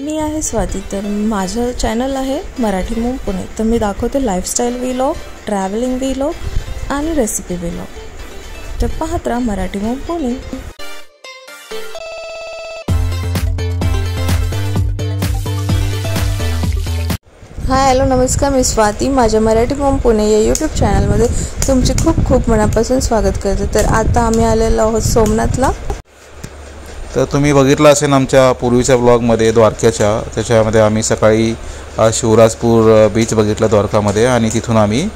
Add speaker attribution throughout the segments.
Speaker 1: मी आहे स्वाती, तर माझं चॅनल आहे मराठी मूम पुणे. तर मी दाखवते लाईफस्टाईल व्लॉग, ट्रॅव्हलिंग व्लॉग आणि रेसिपी व्लॉग. तर पाहत राहा मराठी मूम पुणे. हाय, हॅलो, नमस्कार. मी स्वाती. माझ्या मराठी मूम पुणे या यूट्यूब चॅनलमध्ये तुमचे खूप खूप मनापासून स्वागत करते. तर आता आम्ही आलेलो आहोत सोमनाथला.
Speaker 2: तर तुम्ही बघितलं असेल आमच्या पूर्वीच्या ब्लॉगमध्ये द्वारक्याच्या, त्याच्यामध्ये आम्ही सकाळी शिवराजपूर बीच बघितलं द्वारकामध्ये आणि तिथून आम्ही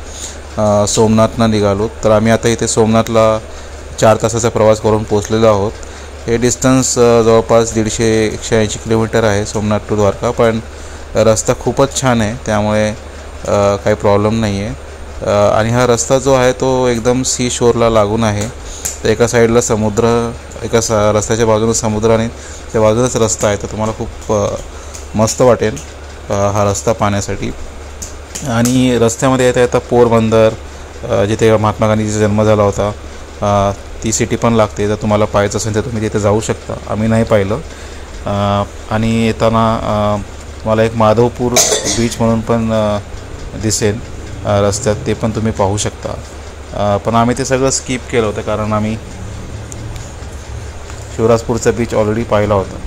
Speaker 2: सोमनाथला निघालो. तर आम्ही आता इथे सोमनाथला 4 तासाचा प्रवास करून पोचलेलो आहोत. हे डिस्टन्स जवळपास 150-180 किलोमीटर आहे सोमनाथ टू द्वारका, पण रस्ता खूपच छान आहे, त्यामुळे काही प्रॉब्लेम नाही आहे. आणि हा रस्ता जो आहे तो एकदम सी शोरला लागून आहे. तर एका साईडला समुद्र, एका रस्त्याच्या बाजूला समुद्र आणि त्या बाजूलाच रस्ता आहे. तर तुम्हाला खूप मस्त वाटेल हा रस्ता पाहण्यासाठी. आणि रस्त्यामध्ये येता येता पोरबंदर, जिथे महात्मा गांधीचा जन्म झाला होता, ती सिटी पण लागते. जर तुम्हाला पाहायचं असेल तर तुम्ही तिथे जाऊ शकता. आम्ही नाही पाहिलं. आणि येताना मला एक माधवपूर बीच म्हणून पण दिसेल रस्त्यात, ते पण तुम्ही पाहू शकता. पण आम्ही ते सगळं स्किप केलं होतं कारण आम्ही शिवराजपूरचा बीच ऑलरेडी पाहिला होता.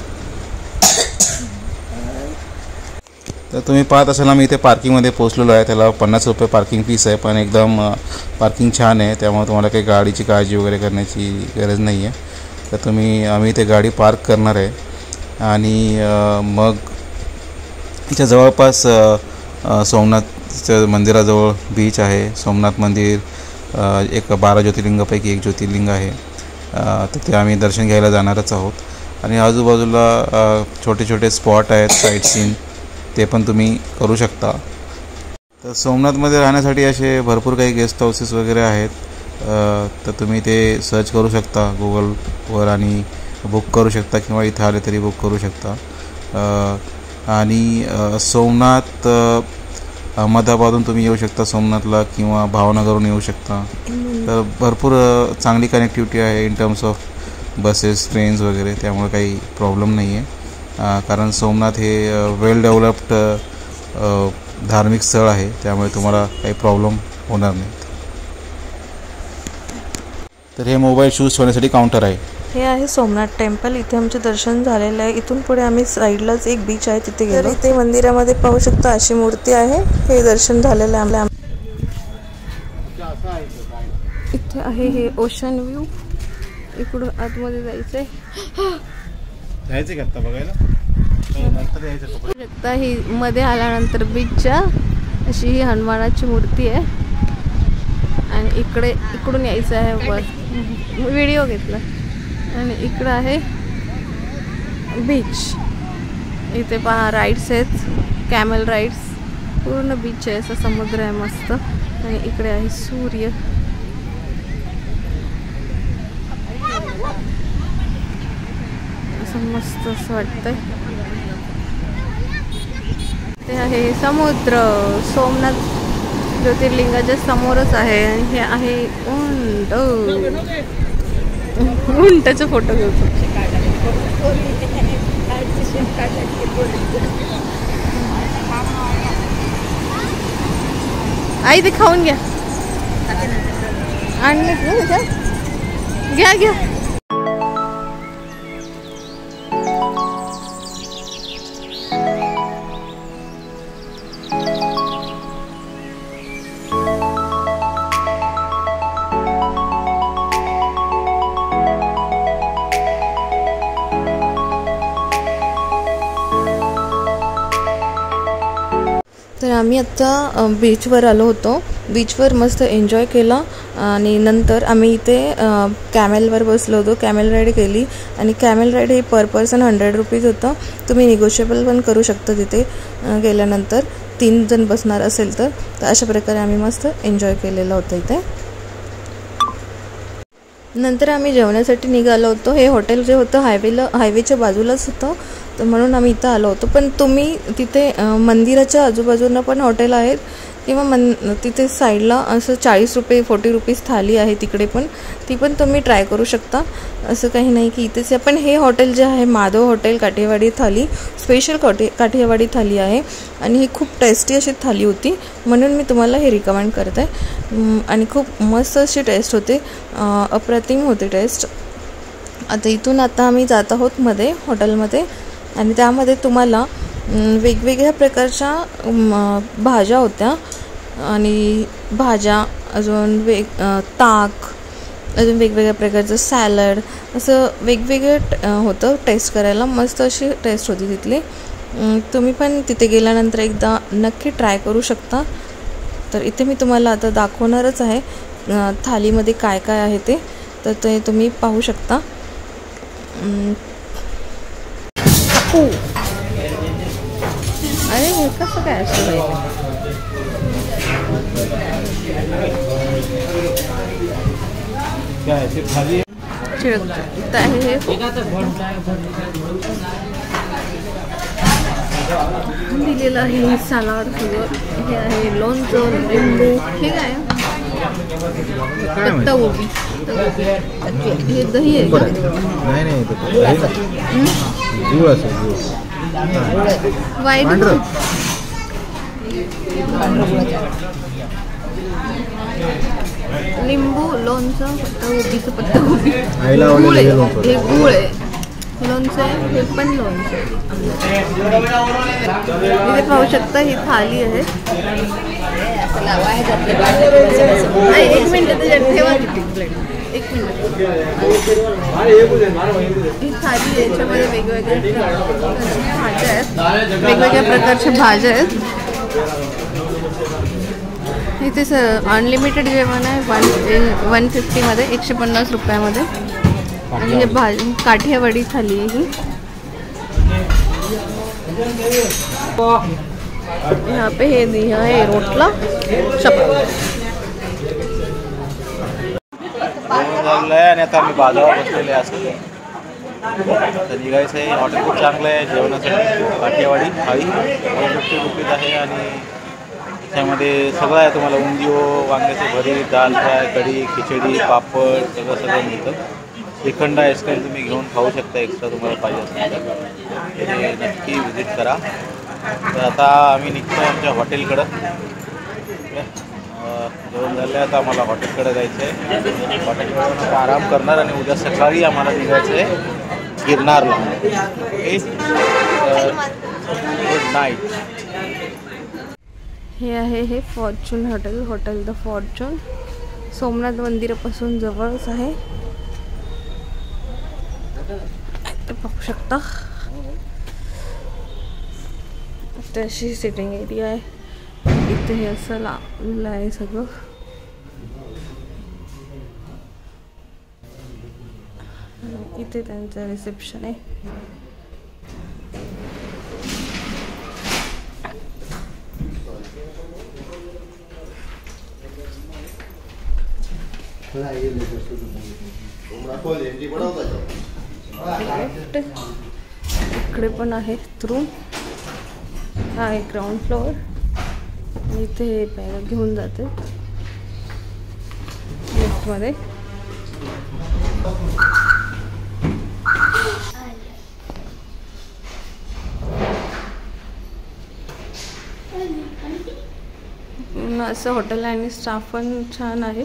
Speaker 2: तर तुम्ही पाहत असाल आम्ही इथे पार्किंगमध्ये पोहोचलेलो आहे. त्याला 50 रुपये पार्किंग फीस आहे, पण एकदम पार्किंग छान आहे, त्यामुळे तुम्हाला काही गाडीची काळजी वगैरे करण्याची गरज नाही आहे. तर आम्ही इथे गाडी पार्क करणार आहे आणि मग इथे जवळपास सोमनाथच्या मंदिराजवळ बीच आहे. सोमनाथ मंदिर एक 12 ज्योतिर्लिंगापैकी एक ज्योतिर्लिंग आहे. तर ते आम्ही दर्शन घ्यायला जाणारच आहोत. आणि आजूबाजूला छोटे छोटे स्पॉट आहेत साईट सीन, ते पण तुम्ही करू शकता. तर सोमनाथमध्ये राहण्यासाठी असे भरपूर काही गेस्ट हाऊसेस वगैरे आहेत. तर तुम्ही ते सर्च करू शकता गुगलवर आणि बुक करू शकता, किंवा इथे आले तरी बुक करू शकता. आणि सोमनाथ अहमदाबादहून तुम्ही येऊ शकता सोमनाथला, किंवा भावनगरहून येऊ शकता. तर भरपूर चांगली कनेक्टिव्हिटी आहे in terms of buses, trains वगैरे, त्यामुळे काही प्रॉब्लेम नाही आहे. कारण सोमनाथ हे वेल डेव्हलप्ड धार्मिक स्थळ आहे, त्यामुळे तुम्हाला काही प्रॉब्लेम होणार नाही. तर हे मोबाईल शूज ठेवण्यासाठी काउंटर आहे.
Speaker 1: हे आहे सोमनाथ टेम्पल. इथे आमचे दर्शन झालेलं आहे. इथून पुढे आम्ही साईडलाच एक बीच आहे तिथे गेलो. इथे मंदिरामध्ये पाहू शकता अशी मूर्ती आहे. हे दर्शन झालेलं आहे. इथे आहे हे ओशन व्ह्यू. इकडून आतमध्ये जायचंय.
Speaker 2: का आता बघायला?
Speaker 1: आता ही मध्ये आल्यानंतर बीचच्या अशी ही हनुमानाची मूर्ती आहे. आणि इकडून यायचं आहे वर. व्हिडिओ घेतला. आणि इकडं आहे बीच. इथे पहा राईड्स आहेत, कॅमल राईड्स. पूर्ण बीच आहे, असं समुद्र आहे मस्त. आणि इकडे आहे सूर्य. असं मस्त असं वाटतंय. ते आहे समुद्र. सोमनाथ ज्योतिर्लिंगाच्या समोरच आहे. आणि हे आहे उंट. उंटाचा फोटो घेऊ. आई ते खाऊन घ्या. आणले घ्या घ्या. तर आम्ही आत्ता बीचवर आलो होतो. बीचवर मस्त एन्जॉय केला. आणि नंतर आम्ही इथे कॅमेलवर बसलो होतो. कॅमेल राईड केली. आणि कॅमेल राईड हे पर पर्सन 100 रुपीज होतं. तुम्ही निगोशिएबल पण करू शकता तिथे गेल्यानंतर, 3 जण बसणार असेल तर. अशा प्रकारे आम्ही मस्त एन्जॉय केलेलं होतं इथे. नंतर आम्ही जेवण्यासाठी निघालो होतो. हे हॉटेल जे होतं हायवेच्या बाजूलाच होतं, तर म्हणून आम्ही इथं आलो होतो. पण तुम्ही तिथे मंदिराच्या आजूबाजूला पण हॉटेल आहेत, किंवा तिथे साईडला असं 40 रुपये 40 रुपीज थाली आहे, तिकडे पण ती पण तुम्ही ट्राय करू शकता. असं काही नाही की इथेच आहे. पण हे हॉटेल जे आहे माधव हॉटेल काठियावाडी थाली स्पेशल काठियावाडी थाली आहे आणि ही खूप टेस्टी अशी थाली होती, म्हणून मी तुम्हाला हे रिकमेंड करत आहे. आणि खूप मस्त अशी टेस्ट होते, अप्रतिम होते टेस्ट. आता आम्ही जात आहोत मध्ये हॉटेलमध्ये आणि त्यामध्ये तुम्हाला वेगवेगळ्या प्रकारच्या भाज्या होत्या आणि भाज्या अजून ताक, अजून वेगवेगळ्या प्रकारचं सॅलड, असं वेगवेगळं होतं टेस्ट करायला. मस्त अशी टेस्ट होती तिथली. तुम्ही पण तिथे गेल्यानंतर एकदा नक्की ट्राय करू शकता. तर इथे मी तुम्हाला आता दाखवणारच आहे थालीमध्ये काय काय आहे ते, तर ते तुम्ही पाहू शकता. अरे हे कसं काय असं दिलेलं आहे सलाड सगळं. हे आहे लोणचं, लिंबू, हे काय पत्ता गोबी, हे दही आहे का? वाईट लिंबू, लोणचं, पत्तागोबीचं पत्तागोबी, गुळ आहे, हे गुळ आहे, लोणचं आहे, हे पण लोणचं. इथे पाहू शकता ही थाली आहे. एक मिनिट ठेवा, एक मिनिट. ही थाली आहे, याच्यामध्ये वेगवेगळ्या भाज्या आहेत, वेगवेगळ्या प्रकारच्या भाज्या आहेत. इथे अनलिमिटेड जेवण आहे 150मध्ये, 150 रुपयामध्ये. आणि हे काठियावाडी थाली आहे ही. यहाँ पे हे दिया है रोटला
Speaker 2: आणि आता आम्ही बाजारात बसलेले असतो. तर निघायचं आहे. हॉटेल खूप चांगलं आहे जेवणासाठी. काठियावाडी थाळी 150 रुपीज आहे आणि त्याच्यामध्ये सगळं आहे तुम्हाला. उंदिओ, वांग्याचे भरीत, दाल फ्राय, कढी, खिचडी, पापड सगळं मिळतं. श्रीखंड आईस्क्रीम तुम्ही घेऊन खाऊ शकता एक्स्ट्रा तुम्हाला पाहिजे असेल तर. हे नक्की व्हिजिट करा. तर आता आम्ही निघतो आमच्या हॉटेलकडं. जेवण झालं आता आम्हाला हॉटेलकडे जायचं आहे. हॉटेलकडे आराम करणार आणि उद्या सकाळी आम्हाला निघायचं आहे गिरनारला. Okay, good night.
Speaker 1: हे आहे हे Fortune hotel, hotel the Fortune. Somnath मंदिरापासून जवळच आहे. पाहू शकता तशी सिटिंग एरिया आहे. इथे हे असं लावलेलं आहे सगळं. इथे त्यांचं रिसेप्शन आहे. इकडे पण आहे रूम. हा आहे ग्राउंड फ्लोअर. इथे बॅग घेऊन जाते लिफ्टमध्ये. असं हॉटेल आणि स्टाफ पण छान आहे.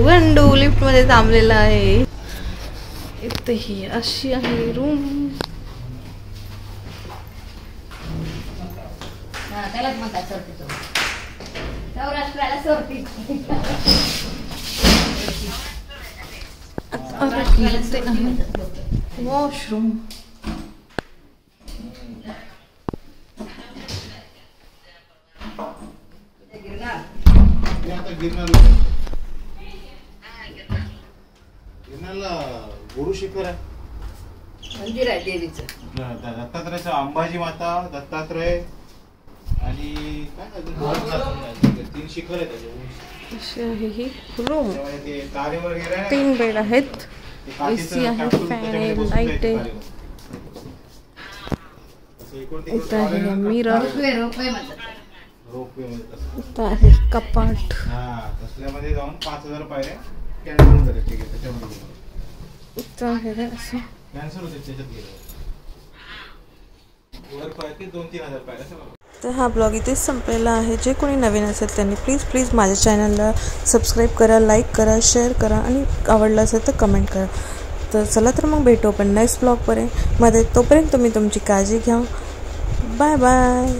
Speaker 1: वंडू लिफ्ट मध्ये थांबलेला आहे. इथे ही अशी आहे रूम. वॉशरूम.
Speaker 2: गुरु शिखर आहे, मंदिर आहे देवीचं. दत्तात्रयचं, अंबाजी माता, दत्तात्रय आणि काय 3 शिखर आहेत.
Speaker 1: अशी आहे ही रूम. 3 बेड आहेत. एसी आहे, फॅन आहे, लाईट आहे. इथं आहे मिरर,
Speaker 2: रोपवे
Speaker 1: इथं आहे कपाट.
Speaker 2: तसल्यामध्ये जाऊन 5000 पायऱ्या कॅन्सल झाले तिकीट त्याच्यामध्ये.
Speaker 1: इथं आहे असं
Speaker 2: कॅन्सल होते त्याच्यात गेलं. वर पायरी 2-3 हजार पायऱ्या.
Speaker 1: तर हा ब्लॉग इथेच संपलेला आहे. जे कोणी नवीन असेल त्यांनी प्लीज माझ्या चॅनलला सबस्क्राईब करा, लाईक करा, शेअर करा आणि आवडलं असेल तर कमेंट करा. तर चला तर मग भेटू आपण नेक्स्ट ब्लॉगमध्ये. तोपर्यंत तुम्ही तुमची काळजी घ्या. Bye bye.